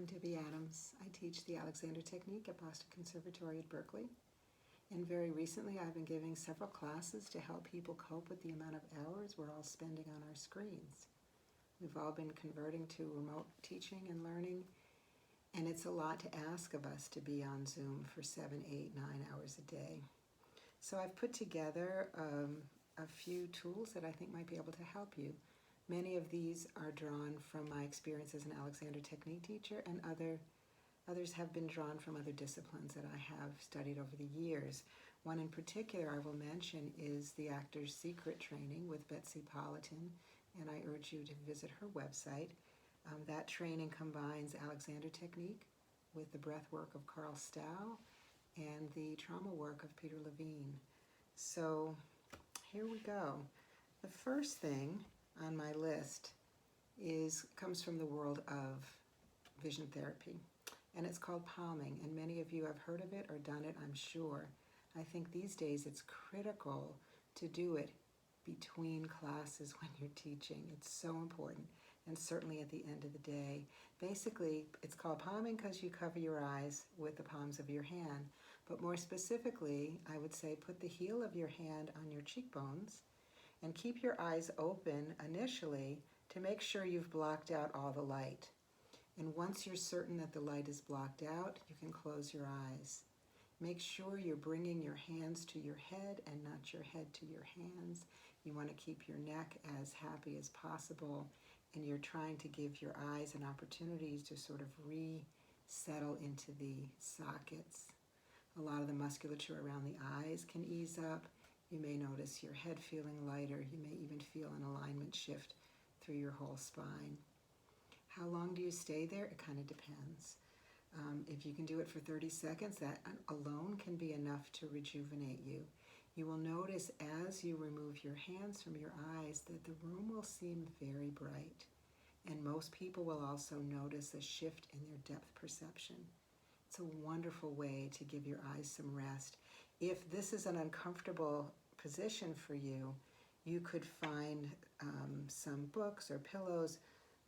I'm Debbie Adams. I teach the Alexander Technique at Boston Conservatory at Berkeley. And very recently I've been giving several classes to help people cope with the amount of hours we're all spending on our screens. We've all been converting to remote teaching and learning, and it's a lot to ask of us to be on Zoom for 7, 8, 9 hours a day. So I've put together a few tools that I think might be able to help you. Many of these are drawn from my experience as an Alexander Technique teacher, and others have been drawn from other disciplines that I have studied over the years. One in particular I will mention is the Actor's Secret training with Betsy Politan, and I urge you to visit her website. That training combines Alexander Technique with the breath work of Carl Stow and the trauma work of Peter Levine. So here we go. The first thing on my list comes from the world of vision therapy, and it's called palming, and many of you have heard of it or done it, I'm sure. I think these days it's critical to do it between classes when you're teaching. It's so important, and certainly at the end of the day. Basically, it's called palming because you cover your eyes with the palms of your hand, but more specifically, I would say put the heel of your hand on your cheekbones and keep your eyes open initially to make sure you've blocked out all the light. And once you're certain that the light is blocked out, you can close your eyes. Make sure you're bringing your hands to your head and not your head to your hands. You want to keep your neck as happy as possible, and you're trying to give your eyes an opportunity to sort of resettle into the sockets. A lot of the musculature around the eyes can ease up. You may notice your head feeling lighter. You may even feel an alignment shift through your whole spine. How long do you stay there? It kind of depends. If you can do it for 30 seconds, that alone can be enough to rejuvenate you. You will notice as you remove your hands from your eyes that the room will seem very bright. And most people will also notice a shift in their depth perception. It's a wonderful way to give your eyes some rest. If this is an uncomfortable position for you, you could find some books or pillows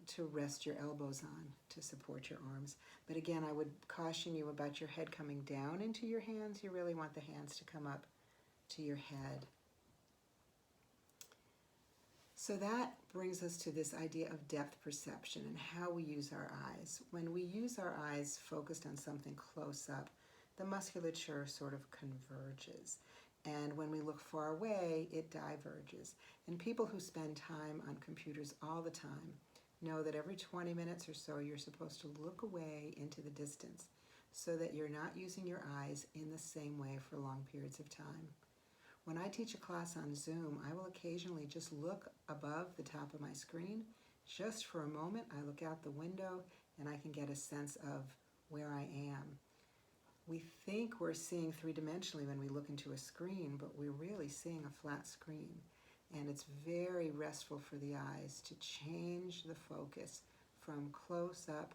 to rest your elbows on to support your arms. But again, I would caution you about your head coming down into your hands. You really want the hands to come up to your head. So that brings us to this idea of depth perception and how we use our eyes. When we use our eyes focused on something close up, the musculature sort of converges. And when we look far away, it diverges. And people who spend time on computers all the time know that every 20 minutes or so you're supposed to look away into the distance so that you're not using your eyes in the same way for long periods of time. When I teach a class on Zoom, I will occasionally just look above the top of my screen. Just for a moment, I look out the window and I can get a sense of where I am. We think we're seeing three-dimensionally when we look into a screen, but we're really seeing a flat screen. And it's very restful for the eyes to change the focus from close up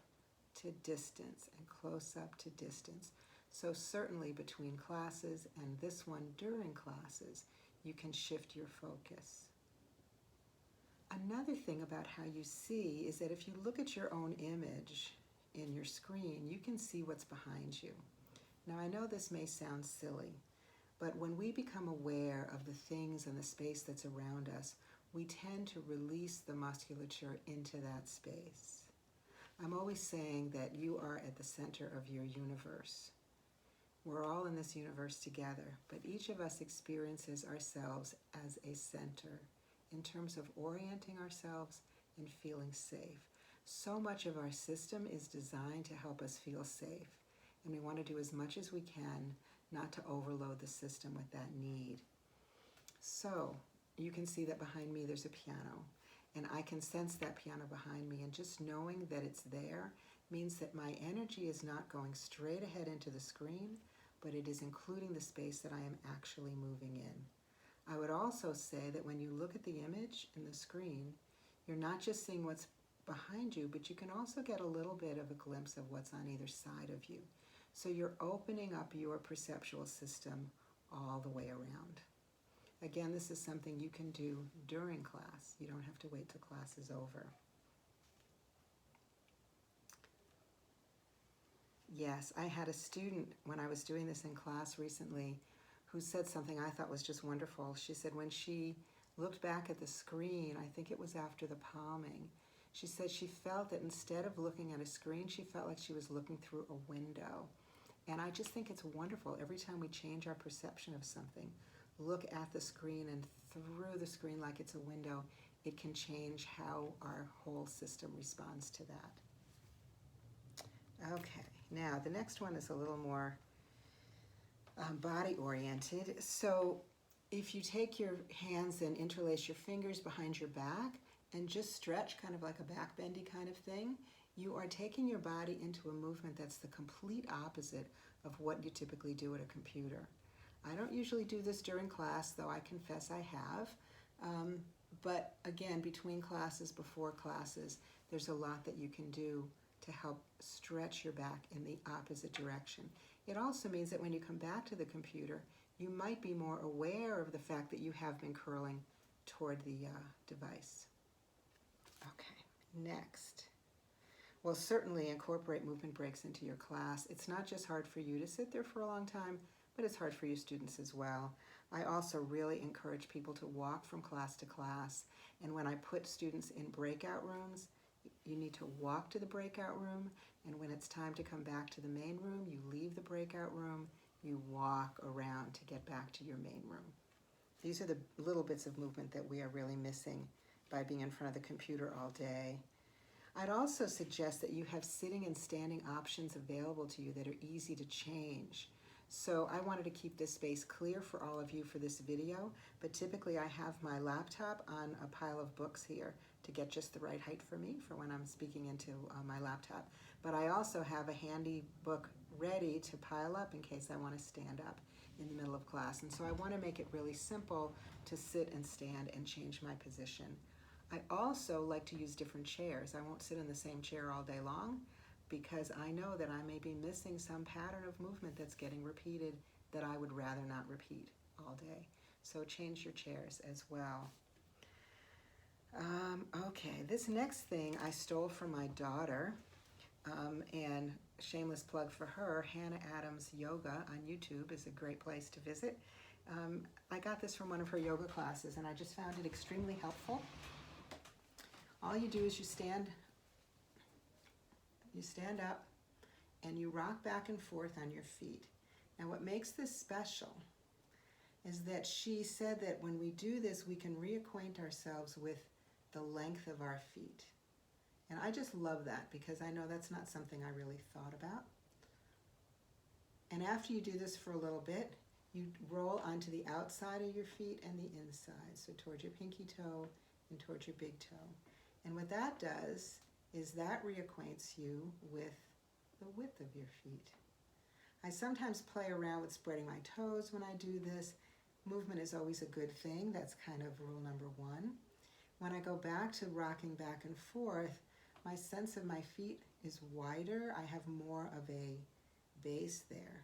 to distance and close up to distance. So certainly between classes and this one during classes, you can shift your focus. Another thing about how you see is that if you look at your own image in your screen, you can see what's behind you. Now I know this may sound silly, but when we become aware of the things and the space that's around us, we tend to release the musculature into that space. I'm always saying that you are at the center of your universe. We're all in this universe together, but each of us experiences ourselves as a center in terms of orienting ourselves and feeling safe. So much of our system is designed to help us feel safe, and we want to do as much as we can not to overload the system with that need. So you can see that behind me there's a piano, and I can sense that piano behind me, and just knowing that it's there means that my energy is not going straight ahead into the screen, but it is including the space that I am actually moving in. I would also say that when you look at the image in the screen, you're not just seeing what's behind you, but you can also get a little bit of a glimpse of what's on either side of you. So you're opening up your perceptual system all the way around. Again, this is something you can do during class. You don't have to wait till class is over. Yes, I had a student when I was doing this in class recently who said something I thought was just wonderful. She said when she looked back at the screen, I think it was after the palming, she said she felt that instead of looking at a screen, she felt like she was looking through a window. And I just think it's wonderful. Every time we change our perception of something, look at the screen and through the screen like it's a window, it can change how our whole system responds to that. Okay, now the next one is a little more body oriented. So if you take your hands and interlace your fingers behind your back and just stretch kind of like a back bendy kind of thing, you are taking your body into a movement that's the complete opposite of what you typically do at a computer. I don't usually do this during class, though I confess I have. But again, between classes, before classes, there's a lot that you can do to help stretch your back in the opposite direction. It also means that when you come back to the computer, you might be more aware of the fact that you have been curling toward the device. Okay, next. Well, certainly incorporate movement breaks into your class. It's not just hard for you to sit there for a long time, but it's hard for your students as well. I also really encourage people to walk from class to class. And when I put students in breakout rooms, you need to walk to the breakout room. And when it's time to come back to the main room, you leave the breakout room, you walk around to get back to your main room. These are the little bits of movement that we are really missing by being in front of the computer all day. I'd also suggest that you have sitting and standing options available to you that are easy to change. So I wanted to keep this space clear for all of you for this video, but typically I have my laptop on a pile of books here to get just the right height for me for when I'm speaking into my laptop. But I also have a handy book ready to pile up in case I want to stand up in the middle of class. And so I want to make it really simple to sit and stand and change my position. I also like to use different chairs. I won't sit in the same chair all day long because I know that I may be missing some pattern of movement that's getting repeated that I would rather not repeat all day. So change your chairs as well. Okay, this next thing I stole from my daughter, and shameless plug for her, Hannah Adams Yoga on YouTube is a great place to visit. I got this from one of her yoga classes and I just found it extremely helpful. All you do is you stand up and you rock back and forth on your feet. Now what makes this special is that she said that when we do this, we can reacquaint ourselves with the length of our feet. And I just love that because I know that's not something I really thought about. And after you do this for a little bit, you roll onto the outside of your feet and the inside, so towards your pinky toe and towards your big toe. And what that does is that reacquaints you with the width of your feet. I sometimes play around with spreading my toes when I do this. Movement is always a good thing. That's kind of rule number one. When I go back to rocking back and forth, my sense of my feet is wider. I have more of a base there.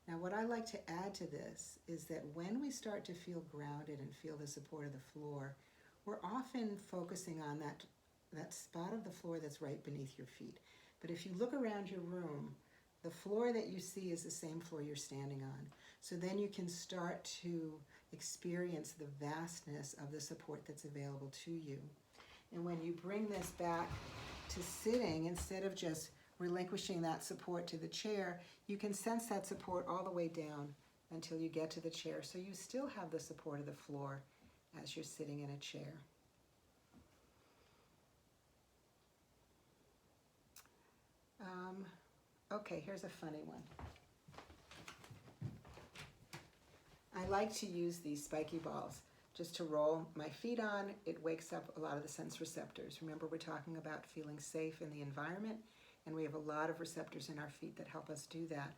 Now what I like to add to this is that when we start to feel grounded and feel the support of the floor, we're often focusing on that spot of the floor that's right beneath your feet. But if you look around your room, the floor that you see is the same floor you're standing on. So then you can start to experience the vastness of the support that's available to you. And when you bring this back to sitting, instead of just relinquishing that support to the chair, you can sense that support all the way down until you get to the chair. So you still have the support of the floor as you're sitting in a chair. Okay, here's a funny one. I like to use these spiky balls just to roll my feet on. It wakes up a lot of the sense receptors. Remember, we're talking about feeling safe in the environment, and we have a lot of receptors in our feet that help us do that.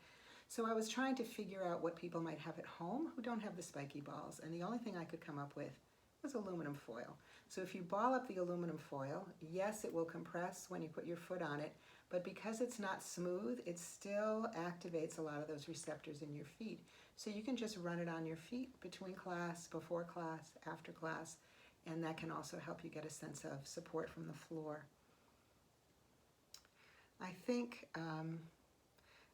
So I was trying to figure out what people might have at home who don't have the spiky balls, and the only thing I could come up with was aluminum foil. So if you ball up the aluminum foil, yes, it will compress when you put your foot on it, but because it's not smooth, it still activates a lot of those receptors in your feet. So you can just run it on your feet between class, before class, after class, and that can also help you get a sense of support from the floor. I think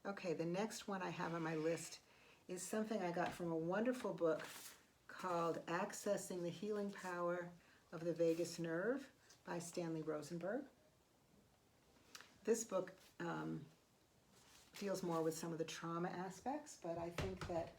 Okay, the next one I have on my list is something I got from a wonderful book called Accessing the Healing Power of the Vagus Nerve by Stanley Rosenberg. This book deals more with some of the trauma aspects, but I think that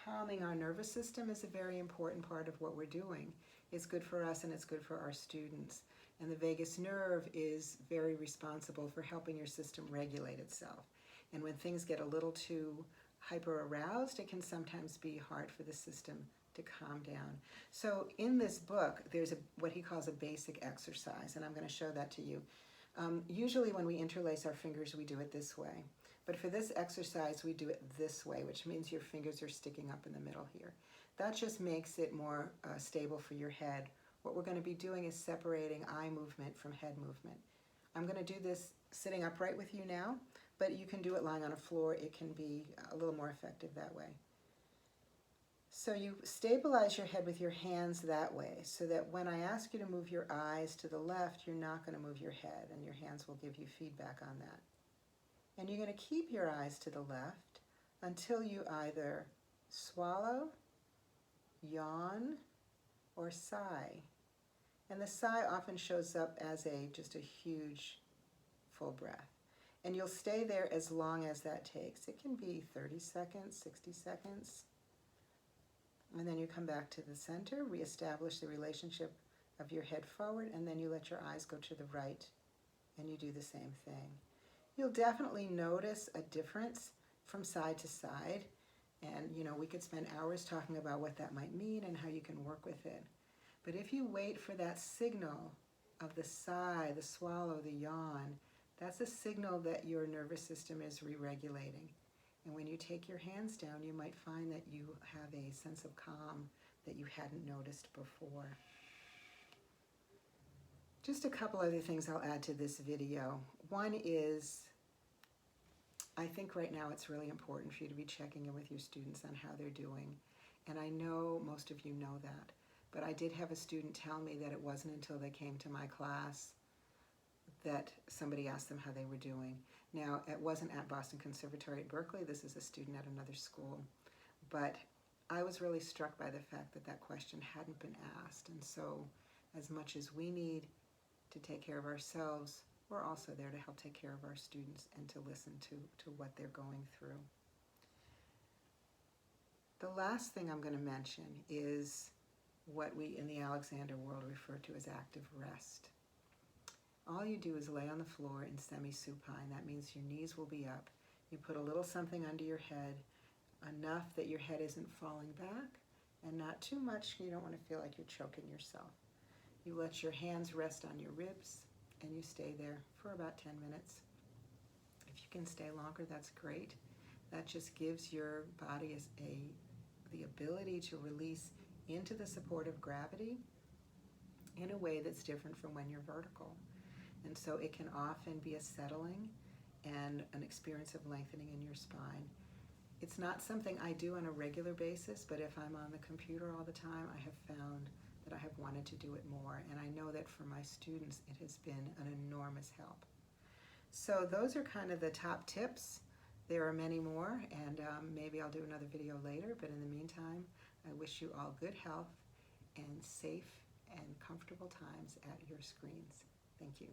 calming our nervous system is a very important part of what we're doing. It's good for us and it's good for our students. And the vagus nerve is very responsible for helping your system regulate itself. And when things get a little too hyper-aroused, it can sometimes be hard for the system to calm down. So in this book, there's what he calls a basic exercise, and I'm going to show that to you. Usually when we interlace our fingers, we do it this way. But for this exercise, we do it this way, which means your fingers are sticking up in the middle here. That just makes it more stable for your head. What we're going to be doing is separating eye movement from head movement. I'm going to do this sitting upright with you now, but you can do it lying on a floor. It can be a little more effective that way. So you stabilize your head with your hands that way, so that when I ask you to move your eyes to the left, you're not going to move your head, and your hands will give you feedback on that. And you're going to keep your eyes to the left until you either swallow, yawn, or sigh. And the sigh often shows up as just a huge full breath. And you'll stay there as long as that takes. It can be 30 seconds, 60 seconds. And then you come back to the center, reestablish the relationship of your head forward, and then you let your eyes go to the right, and you do the same thing. You'll definitely notice a difference from side to side, and we could spend hours talking about what that might mean and how you can work with it. But if you wait for that signal of the sigh, the swallow, the yawn, that's a signal that your nervous system is re-regulating. And when you take your hands down, you might find that you have a sense of calm that you hadn't noticed before. Just a couple other things I'll add to this video. One is, I think right now it's really important for you to be checking in with your students on how they're doing. And I know most of you know that. But I did have a student tell me that it wasn't until they came to my class that somebody asked them how they were doing. Now, it wasn't at Boston Conservatory at Berklee. This is a student at another school. But I was really struck by the fact that that question hadn't been asked. And so as much as we need to take care of ourselves, we're also there to help take care of our students and to listen to what they're going through. The last thing I'm going to mention is what we in the Alexander world refer to as active rest. All you do is lay on the floor in semi-supine. That means your knees will be up. You put a little something under your head, enough that your head isn't falling back, and not too much. You don't want to feel like you're choking yourself. You let your hands rest on your ribs, and you stay there for about 10 minutes. If you can stay longer, that's great. That just gives your body the ability to release into the support of gravity in a way that's different from when you're vertical. And so it can often be a settling and an experience of lengthening in your spine. It's not something I do on a regular basis, but if I'm on the computer all the time, I have found that I have wanted to do it more. And I know that for my students, it has been an enormous help. So those are kind of the top tips. There are many more, and maybe I'll do another video later, but in the meantime, I wish you all good health and safe and comfortable times at your screens. Thank you.